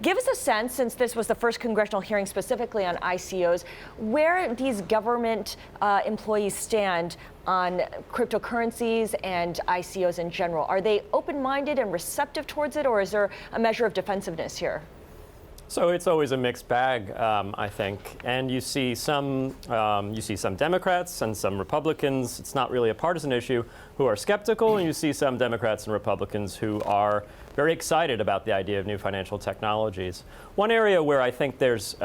Give us a sense, since this was the first congressional hearing specifically on ICOs, where these government employees stand on cryptocurrencies and ICOs in general. Are they open-minded and receptive towards it, or is there a measure of defensiveness here? So it's always a mixed bag, I think, and you see some Democrats and some Republicans. It's not really a partisan issue who are skeptical, and you see some Democrats and Republicans who are very excited about the idea of new financial technologies. One area where I think there's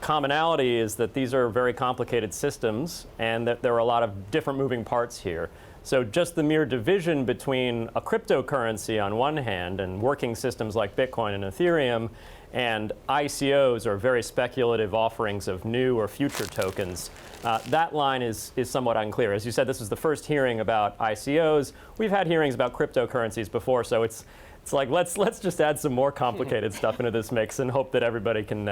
commonality is that these are very complicated systems, and that there are a lot of different moving parts here. So just the mere division between a cryptocurrency on one hand and working systems like Bitcoin and Ethereum and ICOs, or very speculative offerings of new or future tokens, that line is somewhat unclear. As you said, this is the first hearing about ICOs. We've had hearings about cryptocurrencies before, so it's like let's just add some more complicated stuff into this mix and hope that everybody can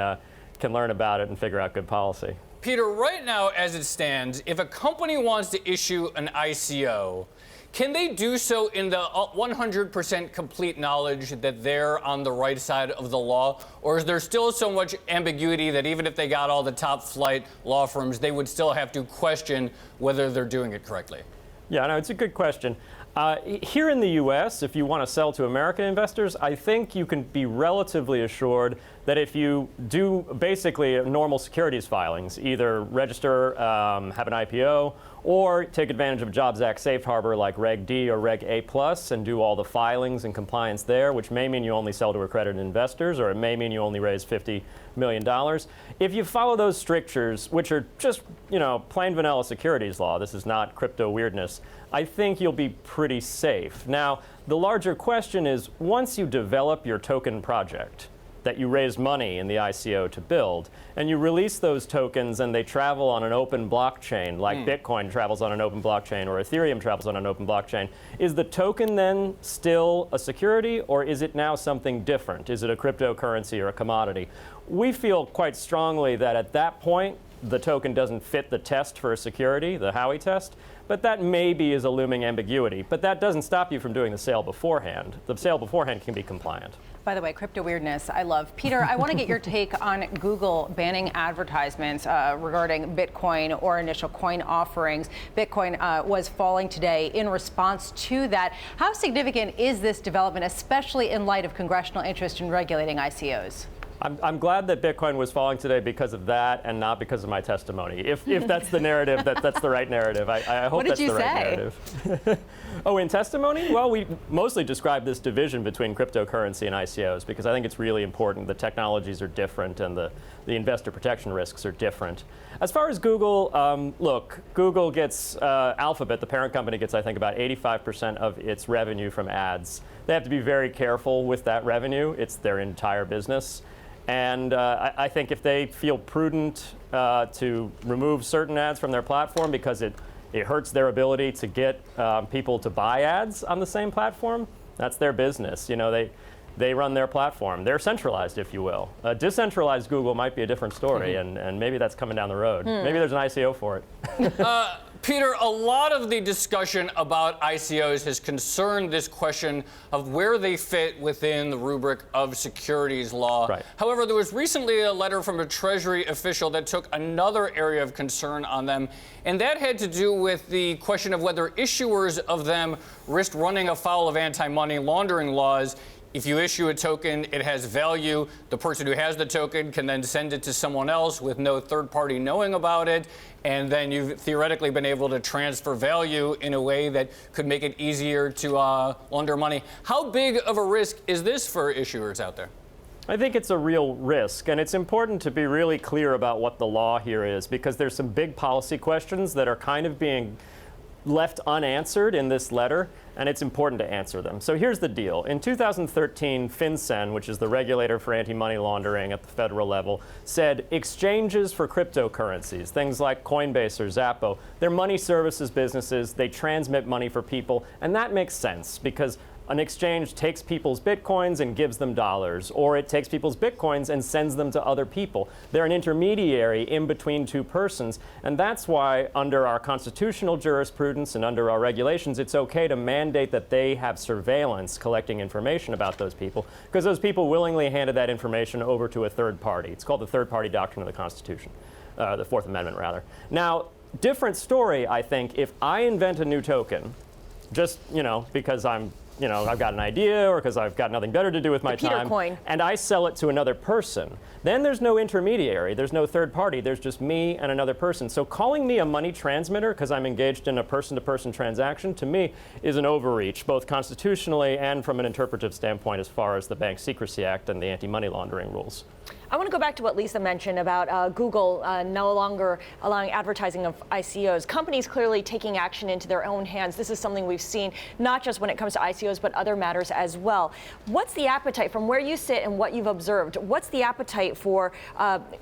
learn about it and figure out good policy. Peter, right now as it stands, if a company wants to issue an ICO, can they do so in the 100% complete knowledge that they're on the right side of the law? Or is there still so much ambiguity that even if they got all the top flight law firms, they would still have to question whether they're doing it correctly? Yeah, no, it's a good question. Here in the U.S., if you want to sell to American investors, I think you can be relatively assured that if you do basically normal securities filings, either register, have an IPO, or take advantage of Jobs Act safe harbor like Reg D or Reg A+, and do all the filings and compliance there, which may mean you only sell to accredited investors, or it may mean you only raise $50 million. If you follow those strictures, which are just, plain vanilla securities law, this is not crypto weirdness, I think you'll be pretty safe. Now, the larger question is, once you develop your token project that you raised money in the ICO to build, and you release those tokens and they travel on an open blockchain, like Bitcoin travels on an open blockchain or Ethereum travels on an open blockchain, is the token then still a security, or is it now something different? Is it a cryptocurrency or a commodity? We feel quite strongly that at that point, the token doesn't fit the test for a security, the Howey test, but that maybe is a looming ambiguity. But that doesn't stop you from doing the sale beforehand. The sale beforehand can be compliant. By the way, crypto weirdness, I love. Peter, I want to get your take on Google banning advertisements regarding Bitcoin or initial coin offerings. Bitcoin was falling today in response to that. How significant is this development, especially in light of congressional interest in regulating ICOs? I'm glad that Bitcoin was falling today because of that and not because of my testimony. If that's the narrative, that's the right narrative. I hope that's the right narrative. Oh, in testimony? Well, we mostly described this division between cryptocurrency and ICOs because I think it's really important. The technologies are different and the investor protection risks are different. As far as Google, look, Google gets, Alphabet, the parent company, gets, I think, about 85% of its revenue from ads. They have to be very careful with that revenue. It's their entire business. And I think if they feel prudent to remove certain ads from their platform because it hurts their ability to get people to buy ads on the same platform, that's their business. They run their platform. They're centralized, if you will. Decentralized Google might be a different story, and maybe that's coming down the road. Maybe there's an ICO for it. Peter, a lot of the discussion about ICOs has concerned this question of where they fit within the rubric of securities law. Right. However, there was recently a letter from a Treasury official that took another area of concern on them, and that had to do with the question of whether issuers of them risked running afoul of anti-money laundering laws. If you issue a token, it has value. The person who has the token can then send it to someone else with no third party knowing about it. And then you've theoretically been able to transfer value in a way that could make it easier to launder money. How big of a risk is this for issuers out there? I think it's a real risk, and it's important to be really clear about what the law here is, because there's some big policy questions that are kind of being left unanswered in this letter, and it's important to answer them. So here's the deal. In 2013, FinCEN, which is the regulator for anti-money laundering at the federal level, said exchanges for cryptocurrencies, things like Coinbase or Zappo, they're money services businesses, they transmit money for people, and that makes sense because an exchange takes people's bitcoins and gives them dollars, or it takes people's bitcoins and sends them to other people. They're an intermediary in between two persons, and that's why under our constitutional jurisprudence and under our regulations, it's okay to mandate that they have surveillance collecting information about those people, because those people willingly handed that information over to a third party. It's called the third party doctrine of the Constitution, the Fourth Amendment rather. Now, different story, I think, if I invent a new token, just, because I've got an idea or because I've got nothing better to do with my Peter time, coin. and I sell it to another person. Then there's no intermediary, there's no third party, there's just me and another person. So calling me a money transmitter because I'm engaged in a person-to-person transaction, to me, is an overreach, both constitutionally and from an interpretive standpoint as far as the Bank Secrecy Act and the anti-money laundering rules. I want to go back to what Lisa mentioned about Google no longer allowing advertising of ICOs. Companies clearly taking action into their own hands. This is something we've seen not just when it comes to ICOs, but other matters as well. What's the appetite from where you sit and what you've observed? What's the appetite for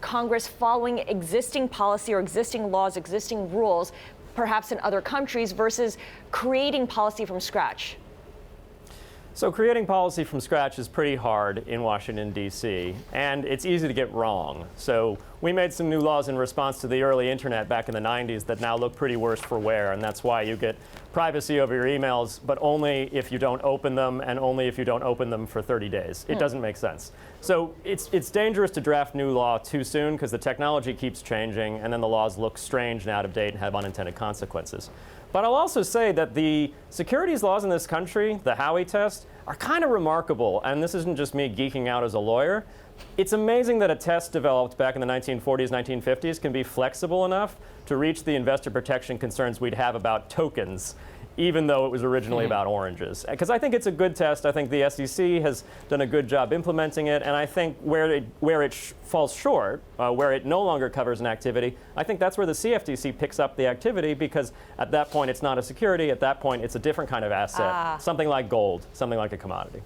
Congress following existing policy or existing laws, existing rules, perhaps in other countries, versus creating policy from scratch? So creating policy from scratch is pretty hard in Washington, D.C., and it's easy to get wrong. So we made some new laws in response to the early internet back in the 90s that now look pretty worse for wear, and that's why you get privacy over your emails, but only if you don't open them and only if you don't open them for 30 days. It doesn't make sense. So it's dangerous to draft new law too soon because the technology keeps changing and then the laws look strange and out of date and have unintended consequences. But I'll also say that the securities laws in this country, the Howey test, are kind of remarkable. And this isn't just me geeking out as a lawyer. It's amazing that a test developed back in the 1940s, 1950s can be flexible enough to reach the investor protection concerns we'd have about tokens, even though it was originally about oranges. Because I think it's a good test. I think the SEC has done a good job implementing it. And I think where it falls short, where it no longer covers an activity, I think that's where the CFTC picks up the activity, because at that point it's not a security. At that point it's a different kind of asset, something like gold, something like a commodity.